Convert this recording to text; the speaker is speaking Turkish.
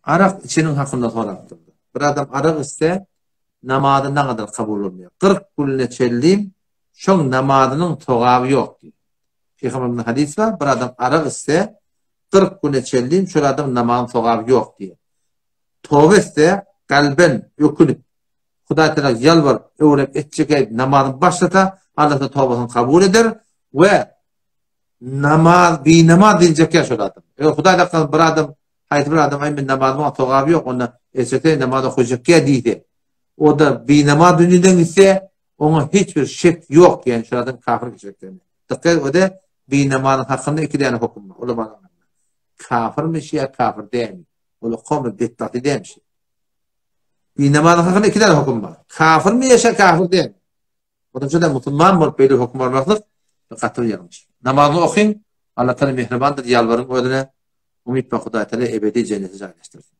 Arak içinin hakkında soraktır. Bir adam arak iste namazı ne kadar kabul olmuyor. 40 gününe çelliyim şun namazının togabı yok diyor. Peygamber'in hadis var. Bir adam arak iste 40 güne çelliyim şu adam namazın togabı yok diyor. Tövbe iste kalben ökünüp Huda Teala yalvar öğrep etçek namazını başlata Allah da tövbesini kabul eder ve namaz diyecek ya şu adam. Huda Teala bir adam hayat bir adam ayın namazına togabı yok ona esete namazı koyacak ya deydi. O da bir namaz dünyadan ise ona hiçbir şek yok yani şu adam kafir geçeceklerini. Dikkat o da bir namazın hakkında iki tane hüküm var. O da kafirmiş ya kafir değil mi? O da kavmi bittati değil mi? Bir namazın hakkında iki tane hüküm var. Kafir mi yaşa kafir değil mi? O da şöyle Müslüman var böyle hüküm varmaklık katır yanmış. Namazını okuyun Allah Teala mihribandır yalvarın o yüzden umut ve Huda Teala ebedi cennete yerleştirsin.